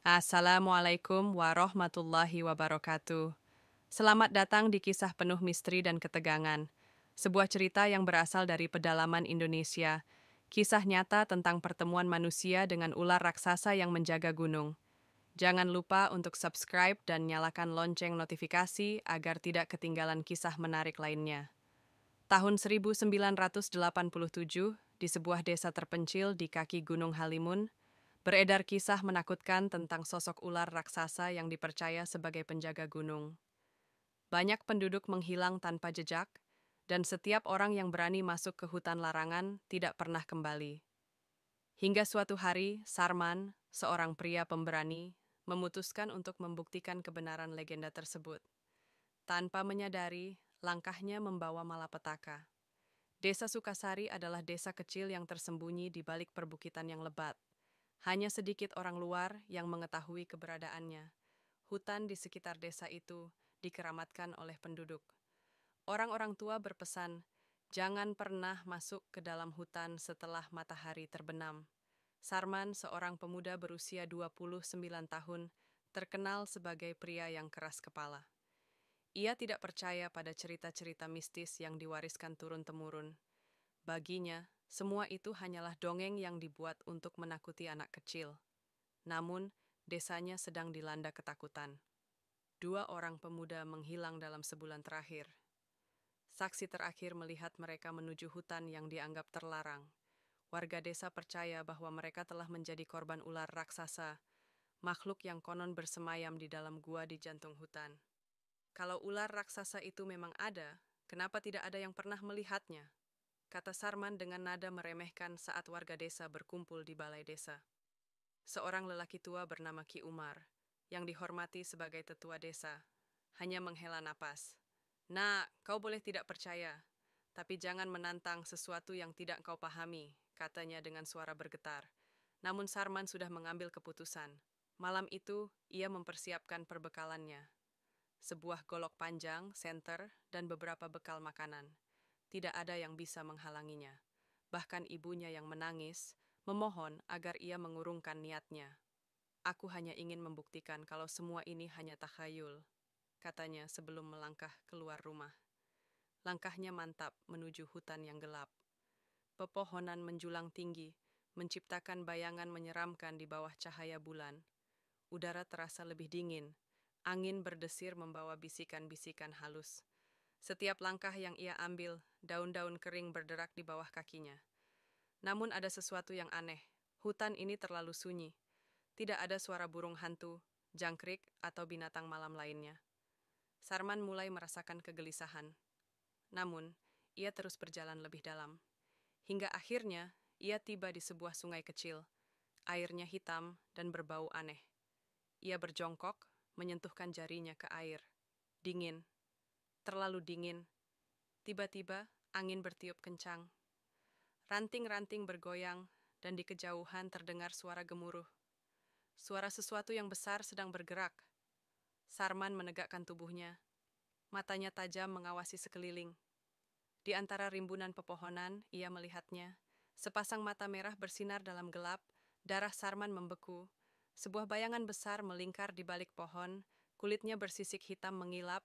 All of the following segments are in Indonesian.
Assalamualaikum warahmatullahi wabarakatuh. Selamat datang di kisah penuh misteri dan ketegangan. Sebuah cerita yang berasal dari pedalaman Indonesia. Kisah nyata tentang pertemuan manusia dengan ular raksasa yang menjaga gunung. Jangan lupa untuk subscribe dan nyalakan lonceng notifikasi agar tidak ketinggalan kisah menarik lainnya. Tahun 1987, di sebuah desa terpencil di kaki Gunung Halimun, beredar kisah menakutkan tentang sosok ular raksasa yang dipercaya sebagai penjaga gunung. Banyak penduduk menghilang tanpa jejak, dan setiap orang yang berani masuk ke hutan larangan tidak pernah kembali. Hingga suatu hari, Sarman, seorang pria pemberani, memutuskan untuk membuktikan kebenaran legenda tersebut. Tanpa menyadari, langkahnya membawa malapetaka. Desa Sukasari adalah desa kecil yang tersembunyi di balik perbukitan yang lebat. Hanya sedikit orang luar yang mengetahui keberadaannya. Hutan di sekitar desa itu dikeramatkan oleh penduduk. Orang-orang tua berpesan, jangan pernah masuk ke dalam hutan setelah matahari terbenam. Sarman, seorang pemuda berusia 29 tahun, terkenal sebagai pria yang keras kepala. Ia tidak percaya pada cerita-cerita mistis yang diwariskan turun-temurun. Baginya, semua itu hanyalah dongeng yang dibuat untuk menakuti anak kecil. Namun, desanya sedang dilanda ketakutan. 2 orang pemuda menghilang dalam sebulan terakhir. Saksi terakhir melihat mereka menuju hutan yang dianggap terlarang. Warga desa percaya bahwa mereka telah menjadi korban ular raksasa, makhluk yang konon bersemayam di dalam gua di jantung hutan. Kalau ular raksasa itu memang ada, kenapa tidak ada yang pernah melihatnya? Kata Sarman dengan nada meremehkan saat warga desa berkumpul di balai desa. Seorang lelaki tua bernama Ki Umar, yang dihormati sebagai tetua desa, hanya menghela napas. Nak, kau boleh tidak percaya, tapi jangan menantang sesuatu yang tidak kau pahami, katanya dengan suara bergetar. Namun Sarman sudah mengambil keputusan. Malam itu, ia mempersiapkan perbekalannya. Sebuah golok panjang, senter, dan beberapa bekal makanan. Tidak ada yang bisa menghalanginya. Bahkan ibunya yang menangis, memohon agar ia mengurungkan niatnya. Aku hanya ingin membuktikan kalau semua ini hanya takhayul, katanya sebelum melangkah keluar rumah. Langkahnya mantap menuju hutan yang gelap. Pepohonan menjulang tinggi, menciptakan bayangan menyeramkan di bawah cahaya bulan. Udara terasa lebih dingin, angin berdesir membawa bisikan-bisikan halus. Setiap langkah yang ia ambil, daun-daun kering berderak di bawah kakinya. Namun ada sesuatu yang aneh. Hutan ini terlalu sunyi. Tidak ada suara burung hantu, jangkrik, atau binatang malam lainnya. Sarman mulai merasakan kegelisahan. Namun, ia terus berjalan lebih dalam. Hingga akhirnya, ia tiba di sebuah sungai kecil. Airnya hitam dan berbau aneh. Ia berjongkok, menyentuhkan jarinya ke air. Dingin. Terlalu dingin. Tiba-tiba, angin bertiup kencang. Ranting-ranting bergoyang, dan di kejauhan terdengar suara gemuruh. Suara sesuatu yang besar sedang bergerak. Sarman menegakkan tubuhnya. Matanya tajam mengawasi sekeliling. Di antara rimbunan pepohonan, ia melihatnya. Sepasang mata merah bersinar dalam gelap, darah Sarman membeku. Sebuah bayangan besar melingkar di balik pohon, kulitnya bersisik hitam mengilap,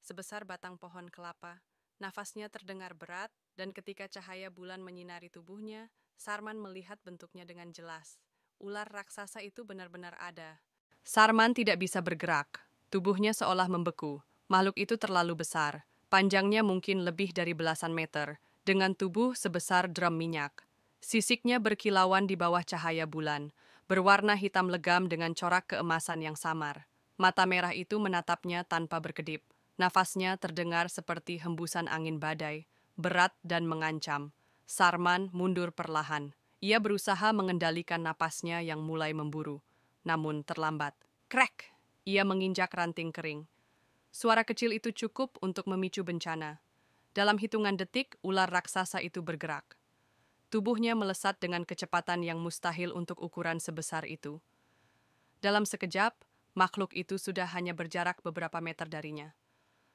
sebesar batang pohon kelapa. Nafasnya terdengar berat, dan ketika cahaya bulan menyinari tubuhnya, Sarman melihat bentuknya dengan jelas. Ular raksasa itu benar-benar ada. Sarman tidak bisa bergerak. Tubuhnya seolah membeku. Makhluk itu terlalu besar. Panjangnya mungkin lebih dari belasan meter, dengan tubuh sebesar drum minyak. Sisiknya berkilauan di bawah cahaya bulan, berwarna hitam legam dengan corak keemasan yang samar. Mata merah itu menatapnya tanpa berkedip. Nafasnya terdengar seperti hembusan angin badai, berat dan mengancam. Sarman mundur perlahan. Ia berusaha mengendalikan napasnya yang mulai memburu. Namun terlambat. Krek! Ia menginjak ranting kering. Suara kecil itu cukup untuk memicu bencana. Dalam hitungan detik, ular raksasa itu bergerak. Tubuhnya melesat dengan kecepatan yang mustahil untuk ukuran sebesar itu. Dalam sekejap, makhluk itu sudah hanya berjarak beberapa meter darinya.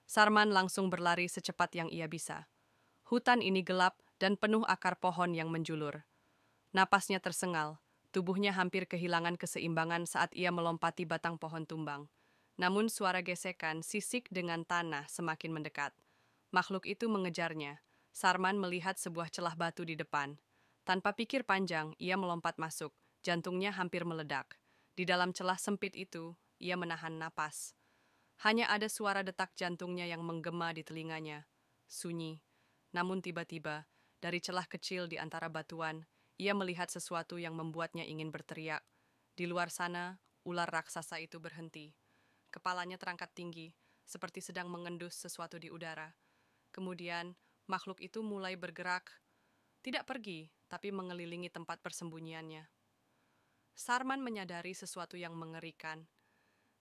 Sarman langsung berlari secepat yang ia bisa. Hutan ini gelap dan penuh akar pohon yang menjulur. Napasnya tersengal, Tubuhnya hampir kehilangan keseimbangan saat ia melompati batang pohon tumbang. Namun suara gesekan sisik dengan tanah semakin mendekat. Makhluk itu mengejarnya. Sarman melihat sebuah celah batu di depan. Tanpa pikir panjang, ia melompat masuk. Jantungnya hampir meledak. Di dalam celah sempit itu, ia menahan napas. Hanya ada suara detak jantungnya yang menggema di telinganya. Sunyi. Namun tiba-tiba, dari celah kecil di antara batuan, ia melihat sesuatu yang membuatnya ingin berteriak. Di luar sana, ular raksasa itu berhenti. Kepalanya terangkat tinggi, seperti sedang mengendus sesuatu di udara. Kemudian, makhluk itu mulai bergerak, tidak pergi, tapi mengelilingi tempat persembunyiannya. Sarman menyadari sesuatu yang mengerikan.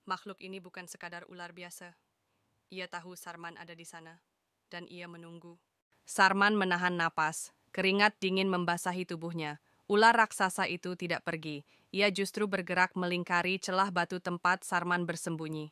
Makhluk ini bukan sekadar ular biasa. Ia tahu Sarman ada di sana, dan ia menunggu. Sarman menahan napas. Keringat dingin membasahi tubuhnya. Ular raksasa itu tidak pergi. Ia justru bergerak melingkari celah batu tempat Sarman bersembunyi.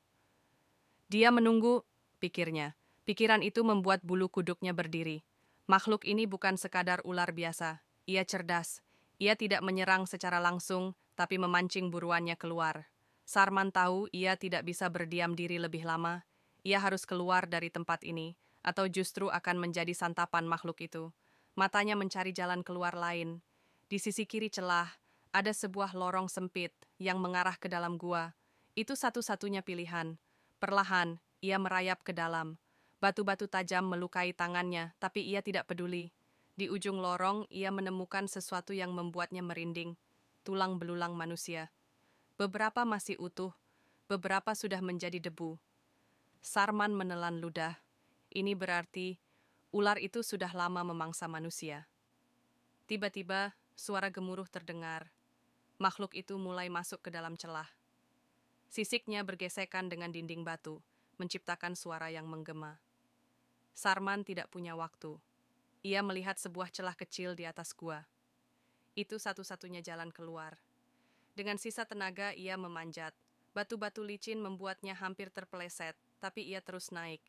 Dia menunggu, pikirnya. Pikiran itu membuat bulu kuduknya berdiri. Makhluk ini bukan sekadar ular biasa. Ia cerdas. Ia tidak menyerang secara langsung, tapi memancing buruannya keluar. Sarman tahu ia tidak bisa berdiam diri lebih lama. Ia harus keluar dari tempat ini, atau justru akan menjadi santapan makhluk itu. Matanya mencari jalan keluar lain. Di sisi kiri celah, ada sebuah lorong sempit yang mengarah ke dalam gua. Itu satu-satunya pilihan. Perlahan, ia merayap ke dalam. Batu-batu tajam melukai tangannya, tapi ia tidak peduli. Di ujung lorong, ia menemukan sesuatu yang membuatnya merinding. Tulang belulang manusia. Beberapa masih utuh, beberapa sudah menjadi debu. Sarman menelan ludah. Ini berarti ular itu sudah lama memangsa manusia. Tiba-tiba, suara gemuruh terdengar. Makhluk itu mulai masuk ke dalam celah. Sisiknya bergesekan dengan dinding batu, menciptakan suara yang menggema. Sarman tidak punya waktu. Ia melihat sebuah celah kecil di atas gua. Itu satu-satunya jalan keluar. Dengan sisa tenaga, ia memanjat. Batu-batu licin membuatnya hampir terpeleset, tapi ia terus naik.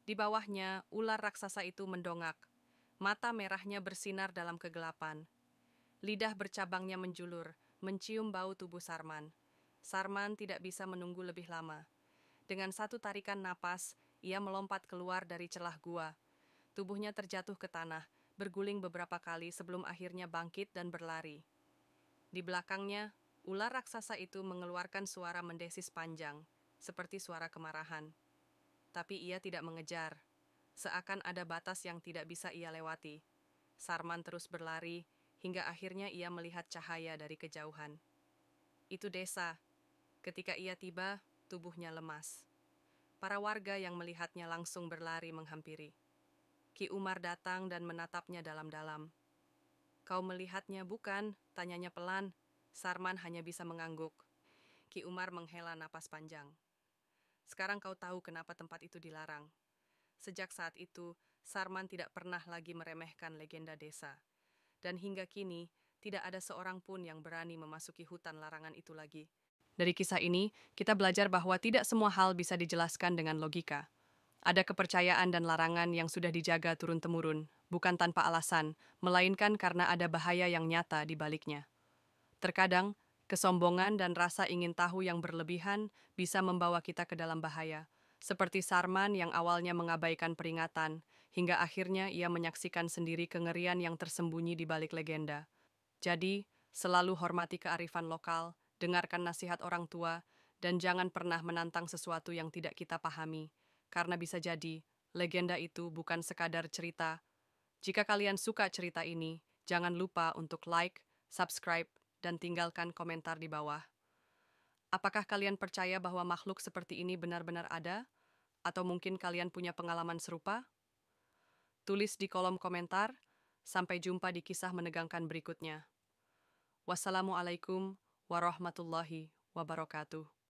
Di bawahnya, ular raksasa itu mendongak. Mata merahnya bersinar dalam kegelapan. Lidah bercabangnya menjulur, mencium bau tubuh Sarman. Sarman tidak bisa menunggu lebih lama. Dengan satu tarikan napas, ia melompat keluar dari celah gua. Tubuhnya terjatuh ke tanah, berguling beberapa kali sebelum akhirnya bangkit dan berlari. Di belakangnya, ular raksasa itu mengeluarkan suara mendesis panjang, seperti suara kemarahan. Tapi ia tidak mengejar. Seakan ada batas yang tidak bisa ia lewati. Sarman terus berlari, hingga akhirnya ia melihat cahaya dari kejauhan. Itu desa. Ketika ia tiba, tubuhnya lemas. Para warga yang melihatnya langsung berlari menghampiri. Ki Umar datang dan menatapnya dalam-dalam. "Kau melihatnya bukan?" tanyanya pelan. Sarman hanya bisa mengangguk. Ki Umar menghela napas panjang. "Sekarang kau tahu kenapa tempat itu dilarang." Sejak saat itu, Sarman tidak pernah lagi meremehkan legenda desa. Dan hingga kini, tidak ada seorang pun yang berani memasuki hutan larangan itu lagi. Dari kisah ini, kita belajar bahwa tidak semua hal bisa dijelaskan dengan logika. Ada kepercayaan dan larangan yang sudah dijaga turun-temurun, bukan tanpa alasan, melainkan karena ada bahaya yang nyata di baliknya. Terkadang, kesombongan dan rasa ingin tahu yang berlebihan bisa membawa kita ke dalam bahaya, seperti Sarman yang awalnya mengabaikan peringatan, hingga akhirnya ia menyaksikan sendiri kengerian yang tersembunyi di balik legenda. Jadi, selalu hormati kearifan lokal, dengarkan nasihat orang tua, dan jangan pernah menantang sesuatu yang tidak kita pahami, karena bisa jadi legenda itu bukan sekadar cerita. Jika kalian suka cerita ini, jangan lupa untuk like, subscribe, dan tinggalkan komentar di bawah. Apakah kalian percaya bahwa makhluk seperti ini benar-benar ada? Atau mungkin kalian punya pengalaman serupa? Tulis di kolom komentar. Sampai jumpa di kisah menegangkan berikutnya. Wassalamualaikum warahmatullahi wabarakatuh.